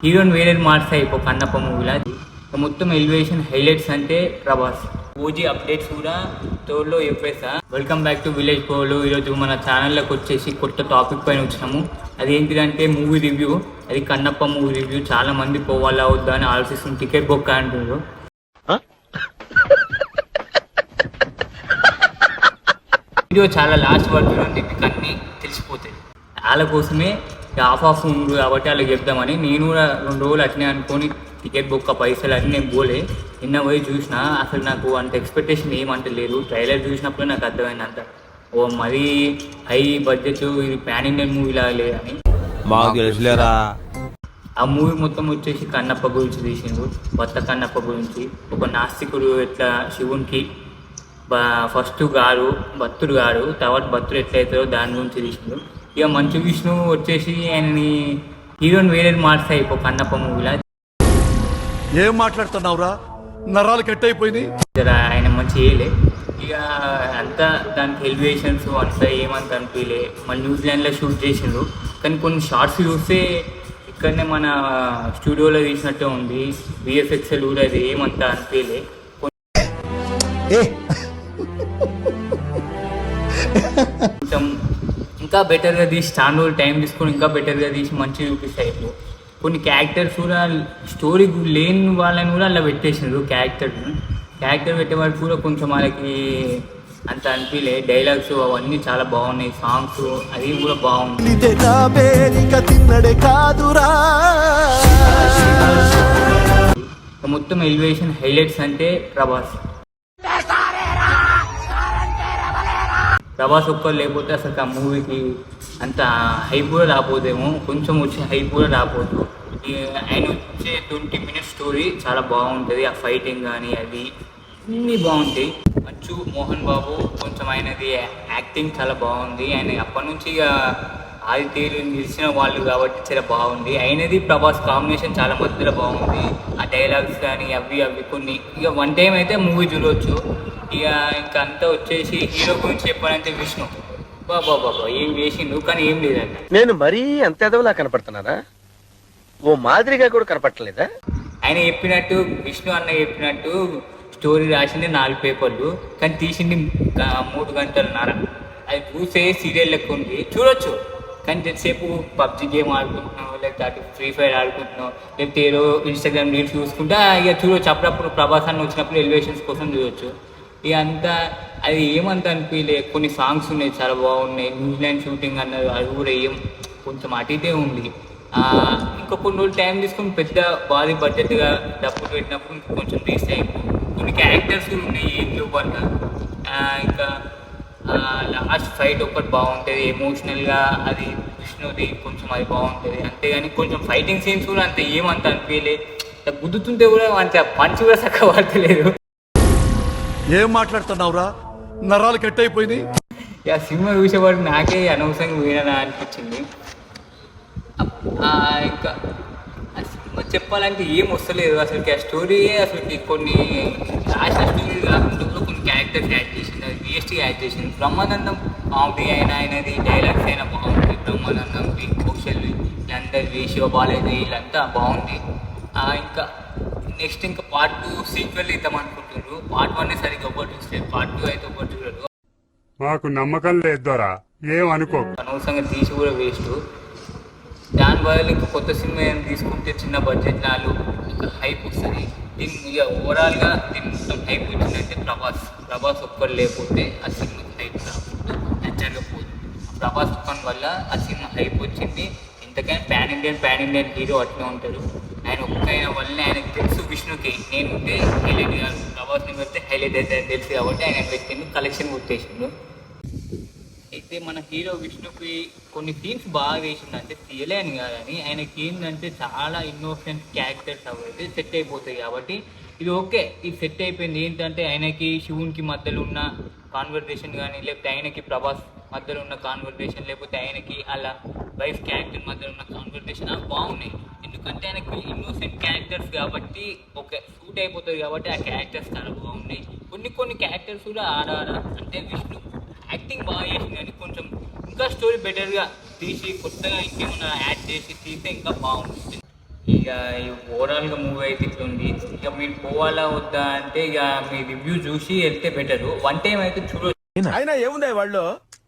హీరోని వేరే మార్చాయి ఇప్పుడు కన్నప్ప మూవీలో. మొత్తం ఎలివేషన్ హైలైట్స్ అంటే ప్రభాస్. ఓజీ అప్డేట్స్ కూడా తోడులో చెప్పేసా. వెల్కమ్ బ్యాక్ టు విలేజ్ పోలు. ఈరోజు మన ఛానల్లోకి వచ్చేసి కొత్త టాపిక్ పైన వచ్చినాము. అది ఏంటిదంటే మూవీ రివ్యూ. అది కన్నప్ప మూవీ రివ్యూ. చాలా మంది పోవాలా వద్దా అని ఆలోచిస్తుంది. టికెట్ బుక్ అంటున్నారు. వీడియో చాలా లాస్ట్ వరకు మీకు అన్నీ తెలిసిపోతాయి. వాళ్ళ కోసమే ఆఫ్ ఉంది కాబట్టి వాళ్ళకి చెప్దామని నేను కూడా 2 రోజులు అట్నే అనుకొని టికెట్ బుక్ పైసలు అన్నీ నేను పోలే. నిన్న పోయి చూసిన. అసలు నాకు అంత ఎక్స్పెక్టేషన్ ఏమంటే లేదు. ట్రైలర్ చూసినప్పుడే నాకు అర్థమైంది అంత ఓ మరీ హై బడ్జెట్, ఇది పాన్ ఇండియన్ మూవీ లాగా లేదని. ఆ మూవీ మొత్తం వచ్చేసి కన్నప్ప గురించి తీసిండు. కొత్త కన్నప్ప గురించి. ఒక నాస్తికుడు ఎట్లా శివునికి ఫస్ట్ భక్తుడు గారు తర్వాత భక్తుడు ఎట్లయితారో దాని గురించి తీసిండు. ఇక మంచు విష్ణు వచ్చేసి ఆయనని హీరోని వేరే మార్చాయి ఇప్పుడు కన్నప్ప మూవీలో. ఏం మాట్లాడుతున్నావురా, నరాలు కట్ అయిపోయింది. ఆయన మంచి చేయలే. ఇక అంతా దానికి ఎలివేషన్స్ అంతా ఏమంత అనిపించలే. మళ్ళీ న్యూజిలాండ్లో షూట్ చేసిండ్రు. కానీ కొన్ని షార్ట్స్ చూస్తే ఇక్కడనే మన స్టూడియోలో తీసినట్టే ఉంది. విఎఫ్ఎక్స్ఎల్ కూడా అది ఏమంతా అనిపించలే. కొంచెం ఇంకా బెటర్గా తీసి చాలా రోజులు టైం తీసుకొని ఇంకా బెటర్గా తీసి మంచిగా చూపిస్తాయి. కొన్ని క్యారెక్టర్స్ కూడా స్టోరీ లేని వాళ్ళని కూడా అలా పెట్టేసినారు. క్యారెక్టర్ పెట్టే వరకు కూడా కొంచెం వాళ్ళకి అంత అనిపించలే. డైలాగ్స్ అవన్నీ చాలా బాగున్నాయి. సాంగ్స్ అది కూడా బాగుంది. మొత్తం ఎలివేషన్ హైలైట్స్ అంటే ప్రభాస్ ఒక్కరు లేకపోతే అసలు ఆ మూవీకి అంత హైప్ కూడా రాకపోతేమో. కొంచెం వచ్చే హైప్ కూడా రాకపోదు. ఆయన వచ్చే 20 minutes స్టోరీ చాలా బాగుంటుంది. ఆ ఫైటింగ్ కానీ అది అన్నీ బాగుంటాయి. మంచు మోహన్ బాబు కొంచెం ఆయనది యాక్టింగ్ చాలా బాగుంది. ఆయన అప్పటి నుంచి ఇక ఆదితేరు నిలిచిన వాళ్ళు కాబట్టి చాలా బాగుంది. అయినది ప్రభాస్ కాంబినేషన్ చాలా మధ్యలో బాగుంది. ఆ డైలాగ్స్ కానీ అవి కొన్ని ఇక 1 time అయితే మూవీ చూడవచ్చు. ఇక ఇంకా అంతా వచ్చేసి హీరో గురించి చెప్పాలంటే విష్ణు బాబా ఏం చేసిండు కానీ ఏం లేదంట. నేను మరీ అంత ఎదవలా కనపడుతున్నారా? ఓ మాదిరిగా కూడా కనపడలేదా? ఆయన చెప్పినట్టు విష్ణు అన్న చెప్పినట్టు స్టోరీ రాసింది 4 పేపర్లు కానీ తీసింది 3 గంటలన్నర. అది చూసే సీరియల్ లెక్క ఉంది, చూడొచ్చు. కానీ ఎంతసేపు పబ్జి గేమ్ ఆడుకుంటున్నావు, లేకపోతే ఫ్రీ ఫైర్ ఆడుకుంటున్నావు, లేకపోతే ఏదో ఇన్స్టాగ్రామ్ రీల్స్ చూసుకుంటా ఇక చూడొచ్చు. అప్పుడప్పుడు ప్రభాస్ అన్న వచ్చినప్పుడు ఎలివేషన్స్ కోసం చూడొచ్చు. ఇక అంతా అది ఏమంత అనిపించలే. కొన్ని సాంగ్స్ ఉన్నాయి చాలా బాగున్నాయి. న్యూజిలాండ్ షూటింగ్ అన్నారు, అది కూడా ఏం కొంచెం అటుతే ఉంది. ఇంకా కొన్ని రోజులు టైం తీసుకొని పెద్ద భారీ బడ్జెట్గా డబ్బులు పెట్టినప్పుడు ఇంకా కొంచెం రీచ్ అయిపోయి కొన్ని క్యారెక్టర్స్ ఉన్నాయి ఏం లేవన్న. ఇంకా లాస్ట్ ఫైట్ ఒకటి బాగుంటుంది ఎమోషనల్గా. అది విష్ణుది కొంచెం అది బాగుంటుంది. అంతేగాని కొంచెం ఫైటింగ్ సీన్స్ కూడా అంత ఏమంత అనిపించలే. గుద్దుతుంటే కూడా అంత పంచి కూడా చక్కగా పడతలేదు. ఏం మాట్లాడుతున్నావురా, నరాలు కట్ అయిపోయింది. ఇక సినిమా చూసేవాడు నాకే అనవసరంగా విననా అనిపించింది. ఇంకా ఆ సినిమా చెప్పాలంటే ఏం వస్తలేదు అసలుకి. ఆ స్టోరీ అసలుకి కొన్ని రాసిన స్టోరీ కాకుండా కొన్ని క్యారెక్టర్స్ యాడ్ చేసింది. అది విఎస్టీ యాడ్ చేసింది. బ్రహ్మానందం కామెడీ అయినా ఆయనది డైలాగ్స్ అయినా బాగుంది. బ్రహ్మానందంకి కౌశల్ వీళ్ళందరివి శివబాలాజీ వీళ్ళంతా బాగుంది. ఇంకా నెక్స్ట్ ఇంకా పార్ట్ 2 సీక్వెల్ ఇద్దాం అనుకుంటున్నారు. పార్ట్ 1 సరిగ్గా ఒకటి చూస్తే పార్ట్ 2 అయితే ఒకటి చూడరు. మాకు నమ్మకం లేదురా, ఏం అనుకో. అనవసరంగా తీసి కూడా వేస్ట్. దాని బదులు ఇంకా కొత్త సినిమా ఏమైనా తీసుకుంటే చిన్న బడ్జెట్ నాలు ఇంకా హైప్ వస్తుంది. దీన్ని ఇక ఓవరాల్గా దీన్ని మొత్తం హైప్ వచ్చిందంటే ప్రభాస్ ఒక్కరు లేకపోతే ఆ సినిమా హైప్ రాకపోతే అది జరగకపోదు. ప్రభాస్ ఒక్కని వల్ల ఆ సినిమా హైప్ వచ్చింది. ఇంతకైనా పాన్ ఇండియన్ హీరో అట్లా ఉంటారు. ఆయన ఒక్కైన వల్లనే ఆయనకు తెలుసు విష్ణుకి నేను ఉంటే హైలైట్ కాదు, ప్రభాస్ని పెడితే హైలైట్ అవుతాయని తెలుసు కాబట్టి ఆయన పెట్టిండు, కలెక్షన్ కొట్టేసిండు. అయితే మన హీరో విష్ణుకి కొన్ని సీన్స్ బాగా వేసిండు. అంటే తీయలేని కాదని ఆయనకి ఏంటంటే చాలా ఇన్నోసెంట్ క్యారెక్టర్స్ అవైతే సెట్ అయిపోతాయి కాబట్టి ఇది ఓకే. ఇది సెట్ అయిపోయింది. ఏంటంటే ఆయనకి శివునికి మధ్యలో ఉన్న కాన్వర్జేషన్ కానీ, లేకపోతే ఆయనకి ప్రభాస్ మధ్యలో ఉన్న కాన్వర్జేషన్, లేకపోతే ఆయనకి అలా వైఫ్ క్యారెక్టర్ మధ్యలో ఉన్న కాన్వర్జేషన్ అవి బాగున్నాయి. ఎందుకంటే ఆయనకి ఇన్నోసెంట్ క్యారెక్టర్స్ కాబట్టి ఓకే సూట్ అయిపోతుంది కాబట్టి ఆ క్యారెక్టర్స్ చాలా బాగున్నాయి. కొన్ని క్యారెక్టర్స్ కూడా అంటే విష్ణు యాక్టింగ్ బాగా చేసింది కానీ కొంచెం ఇంకా స్టోరీ బెటర్గా తీసి కొత్తగా ఇంకేమన్నా యాడ్ చేసి తీస్తే ఇంకా బాగుంటుంది. ఇక ఓవరాల్గా మూవీ అయితే ఇట్లుంది. ఇక మీరు పోవాలా వద్దా అంటే ఇక మీ రివ్యూ చూసి వెళ్తే బెటరు. వన్ టైం అయితే చూడొచ్చు, అయినా ఏముంది వాళ్ళు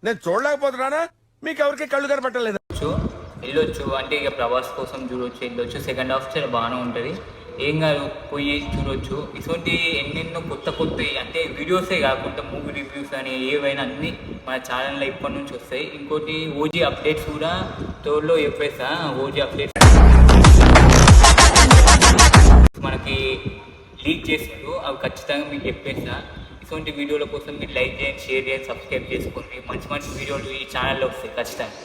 నేను చూడలేకపోతున్నానా మీకు ఎవరికి కళ్ళు కనపట్టలేదు వెళ్ళొచ్చు. అంటే ఇక ప్రభాస్ కోసం చూడొచ్చు, వెళ్ళొచ్చు. సెకండ్ హాఫ్ చాలా బాగానే ఉంటుంది, ఏం కాదు, పోయి చూడొచ్చు. ఇటువంటి ఎన్నెన్నో కొత్త అంటే వీడియోసే కాకుండా మూవీ రివ్యూస్ అని ఏవైనా అన్నీ మన ఛానల్లో ఇప్పటి నుంచి వస్తాయి. ఇంకోటి ఓజీ అప్డేట్స్ కూడా తోడులో చెప్పేసా. ఓజీ అప్డేట్స్ మనకి లీక్ చేసిండు, అవి ఖచ్చితంగా మీకు చెప్పేసా. ఇటువంటి వీడియోల కోసం మీరు లైక్ చేయండి, షేర్ చేయండి, సబ్స్క్రైబ్ చేసుకోండి. మంచి మంచి వీడియోలు ఈ ఛానల్లో వస్తాయి ఖచ్చితంగా.